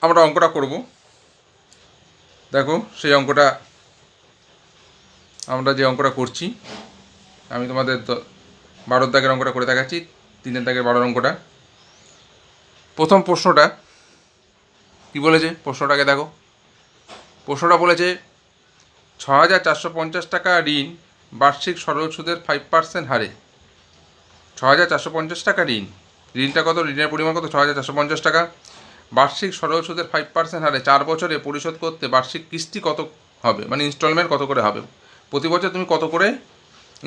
আমরা অঙ্কটা করব। দেখো সেই অঙ্কটা আমরা যে অঙ্কটা করছি, আমি তোমাদের 12 দাগের অঙ্কটা করে দেখাচ্ছি। 3 দাগের 12 অঙ্কটা। প্রথম প্রশ্নটা কি বলেছে? প্রশ্নটাকে দেখো। প্রশ্নটা বলেছে 6,450 টাকা ঋণ বার্ষিক সরল সুদের 5% হারে। 6,450 টাকা ঋণটা কত? ঋণের পরিমাণ কত? 6,450 টাকা। বার্ষিক সরল সুদের 5% হারে 4 বছরে পরিশোধ করতে বার্ষিক কিস্তি কত হবে, মানে ইনস্টলমেন্ট কত করে হবে? প্রতি বছর তুমি কত করে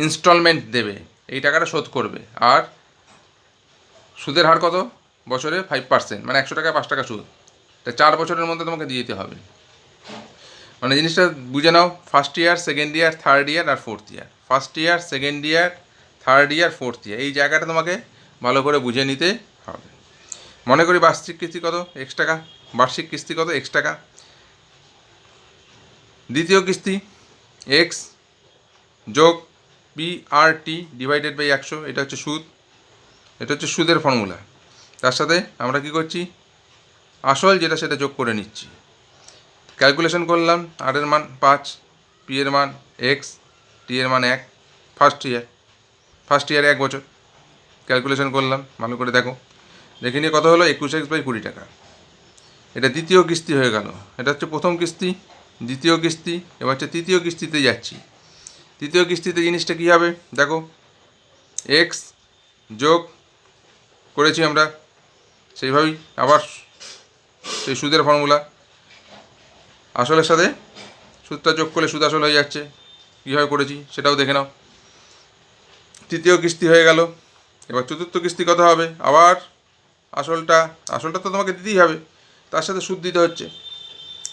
ইনস্টলমেন্ট দেবে, এই টাকাটা শোধ করবে। আর সুদের হার কত? বছরে 5%, মানে 100 টাকায় 5 টাকা সুদ। তা 4 বছরের মধ্যে তোমাকে দিয়ে দিতে হবে। মানে জিনিসটা বুঝে নাও। First year, second year, third year আর fourth year. First year, second year, third year, fourth year, এই জায়গাটা তোমাকে ভালো করে বুঝে নিতে হবে। মনে করি বার্ষিক কিস্তি কত? X টাকা। বার্ষিক কিস্তি কত? X টাকা। দ্বিতীয় কিস্তি X যোগ PRT ডিভাইডেড বাই 100, এটা হচ্ছে সুদ। এটা হচ্ছে সুদের ফর্মুলা। তার সাথে আমরা কি করছি? আসল যেটা সেটা যোগ করে নিচ্ছি। ক্যালকুলেশন করলাম। আর এর মান 5, পি এর মান X, টি এর মান 1। ফার্স্ট ইয়ারে 1 বছর। ক্যালকুলেশন করলাম, ভালো করে দেখো। দেখে নিয়ে কত হলো? 21X বাই 20 টাকা। এটা দ্বিতীয় কিস্তি হয়ে গেল। এটা হচ্ছে প্রথম কিস্তি, দ্বিতীয় কিস্তি। এবার হচ্ছে তৃতীয় কিস্তিতে যাচ্ছি। তৃতীয় কিস্তিতে জিনিসটা কী হবে দেখো। X যোগ করেছি আমরা, সেইভাবেই আবার সেই সুদের ফর্মুলা। আসলের সাথে সুদটা যোগ করলে সুদ আসল হয়ে যাচ্ছে। কীভাবে করেছি সেটাও দেখে নাও। তৃতীয় কিস্তি হয়ে গেল। এবার চতুর্থ কিস্তি কত হবে? আবার আসলটা তো তোমাকে দিতেই হবে, তার সাথে সুদ দিতে হচ্ছে।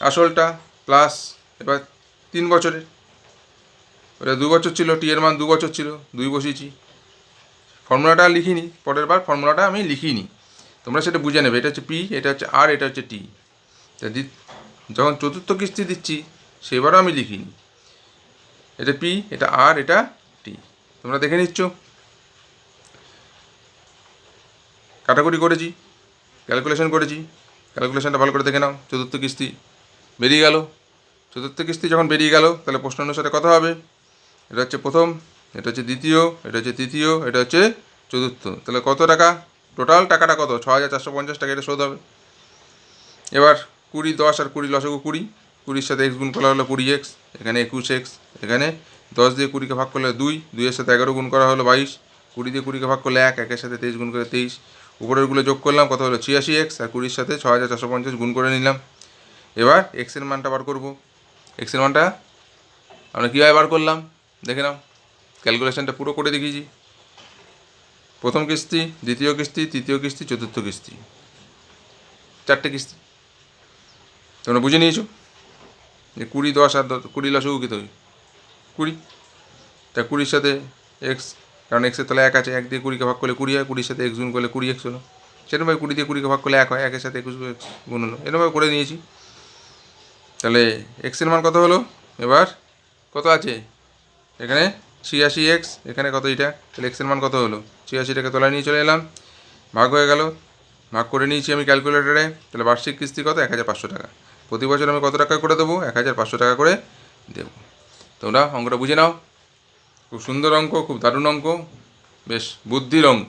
আসলটা প্লাস এবার 3 বছরের। ওটা 2 বছর ছিল, টি এর মান 2 বছর ছিল, 2 বসিয়েছি। ফর্মুলাটা লিখিনি, পরের বার ফর্মুলাটা আমি লিখিনি, তোমরা সেটা বুঝে নেবে। এটা হচ্ছে পি, এটা হচ্ছে আর, এটা হচ্ছে টি। তা যখন চতুর্থ কিস্তি দিচ্ছি সেবারও আমি লিখিনি। এটা পি, এটা আর, এটা টি। তোমরা দেখে নিচ্ছ। কাটাকুটি করেছি, ক্যালকুলেশন করেছি। ক্যালকুলেশনটা ভালো করে দেখে নাও। চতুর্থ কিস্তি বেরিয়ে গেল। চতুর্থ কিস্তি যখন বেরিয়ে গেল, তাহলে প্রশ্ন অনুসারে কত হবে? এটা হচ্ছে প্রথম, এটা হচ্ছে দ্বিতীয়, এটা হচ্ছে তৃতীয়, এটা হচ্ছে চতুর্থ। তাহলে কত টাকা? টোটাল টাকাটা কত? 6,450 টাকা। এটা শোধ হবে। এবার 20, 10 আর 20 লসাগু 20। 20-র সাথে X গুণ করা হলো 20X, এখানে 21X। এখানে 10 দিয়ে 20কে ভাগ করলে 2, 2-এর সাথে 11 গুণ করা হলো 22, 20 দিয়ে 20কে ভাগ করলে 1, 1-এর সাথে 23 গুণ করে 23। উপরেরগুলো যোগ করলাম, কত হলো? 86X। আর 20-র সাথে 6,450 গুণ করে নিলাম। এবার এক্সের মানটা বার করব। এক্সের মানটা আমরা কীভাবে বার করলাম দেখে নাও। ক্যালকুলেশনটা পুরো করে দেখিয়েছি। প্রথম কিস্তি, দ্বিতীয় কিস্তি, তৃতীয় কিস্তি, চতুর্থ কিস্তি, 4টে কিস্তি। তোমরা বুঝে নিয়েছো যে 20, 10 আর 20 লসাগু কী তৈরি? 20। তা 20-র সাথে এক্স, কারণ এক্সের তলে 1 আছে, 1 দিয়ে 20কে ভাগ করলে 20 হয়, 20-র সাথে এক্স গুণ করলে 20X হলো। সেরকমভাবে 20 দিয়ে 20কে ভাগ করলে 1 হয়, 1-এর সাথে 21 গুণ হলো। এরকমভাবে করে নিয়েছি। তাহলে এক্সের মান কত হলো? এবার কত আছে এখানে? 86X। এখানে কত? এটা। তাহলে এক্সের মান কত হলো? 86টাকে তলায় নিয়ে চলে এলাম, ভাগ হয়ে গেল। ভাগ করে নিয়েছি আমি ক্যালকুলেটারে। তাহলে বার্ষিক কিস্তি কত? 1,500 টাকা। প্রতি বছর আমি কত টাকা করে দেবো? 1,500 টাকা করে দেবো। তোমরা অঙ্কটা বুঝে নাও। খুব সুন্দর অঙ্ক, খুব দারুণ অঙ্ক, বেশ বুদ্ধির অঙ্ক,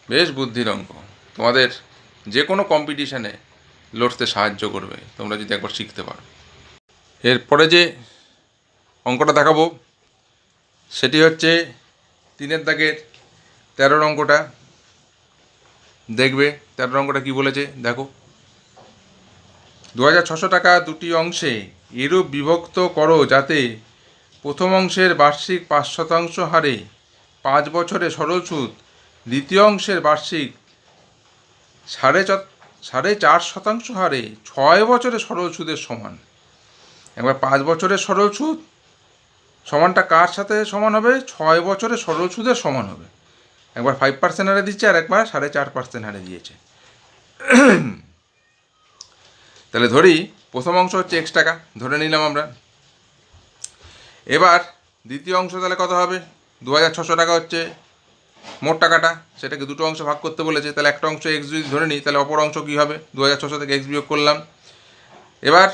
বেশ বুদ্ধির অঙ্ক। তোমাদের যে কোনো কম্পিটিশানে লড়তে সাহায্য করবে তোমরা যদি একবার শিখতে পারো। এরপরে যে অঙ্কটা দেখাবো সেটি হচ্ছে 3 দাগের 13 অঙ্কটা। দেখবে 13 অঙ্কটা কী বলেছে দেখো। 2,600 টাকা দুটি অংশে এরূপ বিভক্ত করো যাতে প্রথম অংশের বার্ষিক 5% হারে 5 বছরে সরল সুদ, দ্বিতীয় অংশের বার্ষিক 4.5% হারে 6 বছরে সরল সুদের সমান। একবার 5 বছরের সরল সুদ সমানটা কার সাথে সমান হবে? 6 বছরের সরল সুদের সমান হবে। একবার 5% হারে দিচ্ছে, আর একবার 4.5% হারে দিয়েছে। তাহলে ধরি প্রথম অংশ হচ্ছে X টাকা, ধরে নিলাম আমরা। এবার দ্বিতীয় অংশ তাহলে কত হবে? 2,600 টাকা হচ্ছে মোট টাকাটা, সেটাকে দুটো অংশ ভাগ করতে বলেছে। তাহলে একটা অংশ এক্স যদি ধরে নিই, তাহলে অপর অংশ কী হবে, 2600 থেকে এক্স বিয়োগ করলাম। এবার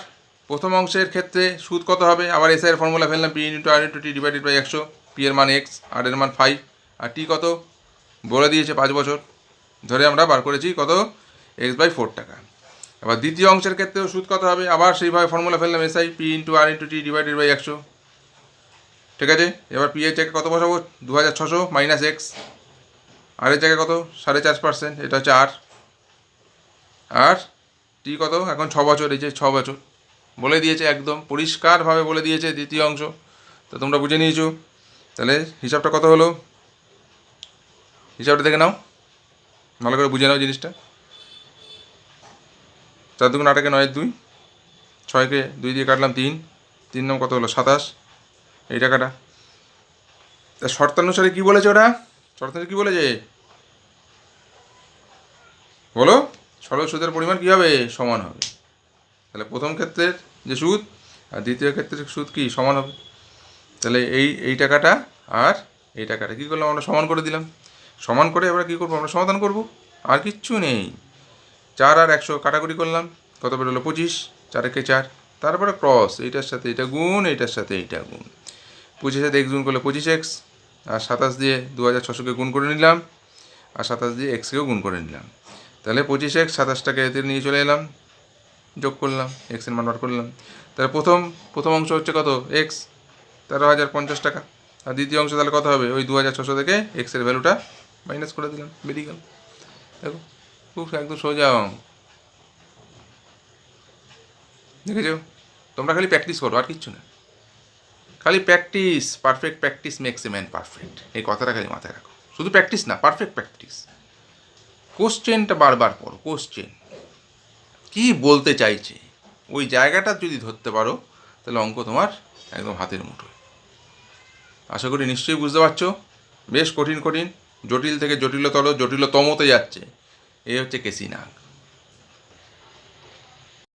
প্রথম অংশের ক্ষেত্রে সুদ কত হবে, আবার এসআই এর ফর্মুলা ফেললাম, P into R into T divided by 100। P এর মান এক্স, আর এর মান 5, আর টি কত বলে দিয়েছে 5 বছর ধরে আমরা বার করেছি কত, এক্স বাই 4 টাকা। এবার দ্বিতীয় অংশের ক্ষেত্রেও সুদ কত হবে, আবার সেইভাবে ফর্মুলা ফেললাম, SI P into R into T divided by 100। ঠিক আছে, এবার পি এর জায়গায় কত বসাবো, 2600 মাইনাস এক্স, আর এর জায়গায় কত 4.5%, এটা হচ্ছে আর টি কত এখন 6 বছর, এই যে 6 বছর বলে দিয়েছে, একদম পরিষ্কারভাবে বলে দিয়েছে দ্বিতীয় অংশ। তো তোমরা বুঝে নিয়েছো। তাহলে হিসাবটা কত হলো, হিসাবটা দেখে নাও, ভালো করে বুঝে নাও জিনিসটা। 4 2 8 9 2, 6কে 2 দিয়ে কাটলাম 3, 3 নাম কত হলো 27, এই টাকাটা। তা শর্তানুসারে কী বলেছে ওরা, শর্তানুসারে কী বলেছে বলো, সরল সুদের পরিমাণ কী হবে, সমান হবে। তাহলে প্রথম ক্ষেত্রের যে সুদ আর দ্বিতীয় ক্ষেত্রের সুদ কি সমান হবে। তাহলে এই টাকাটা আর এই টাকাটা কী করলাম, আমরা সমান করে দিলাম। সমান করে এবার কী করবো, আমরা সমাধান করব, আর কিচ্ছু নেই। 4 আর 100 কাটাকুটি করলাম, কত বেরোলো 25, 4 একে 4, তারপরে ক্রস, এইটার সাথে এটা গুণ, এইটার সাথে এইটা গুণ। 25 সাথে এক্স গুণ করলে 25x, আর 27 দিয়ে 2600কে গুণ করে নিলাম, আর 27 দিয়ে এক্সকেও গুণ করে নিলাম। তাহলে 25x, 27টাকে এতে নিয়ে চলে এলাম, যোগ করলাম, এক্সের মান বার করলাম। তাহলে প্রথম অংশ হচ্ছে কত, এক্স 13,050 টাকা, আর দ্বিতীয় অংশ তাহলে কত হবে, ওই 2600 থেকে এক্সের ভ্যালুটা মাইনাস করে দিলাম, বেরিয়ে গেল। দেখো খুব একদম সোজা, দেখেছো। তোমরা খালি প্র্যাকটিস করো, আর কিচ্ছু না, খালি practice. Perfect practice makes a man perfect, এই কথাটা খালি মাথায় রাখো। শুধু প্র্যাকটিস না, পারফেক্ট প্র্যাকটিস। কোশ্চেনটা বারবার পড়ো, কোশ্চেন কী বলতে চাইছে, ওই জায়গাটা যদি ধরতে পারো, তাহলে অঙ্ক তোমার একদম হাতের মুঠোয়। আশা করি নিশ্চয়ই বুঝতে পারছো। বেশ কঠিন, জটিল থেকে জটিলতর, জটিলতমতে যাচ্ছে। এই হচ্ছে কেসি নাগ।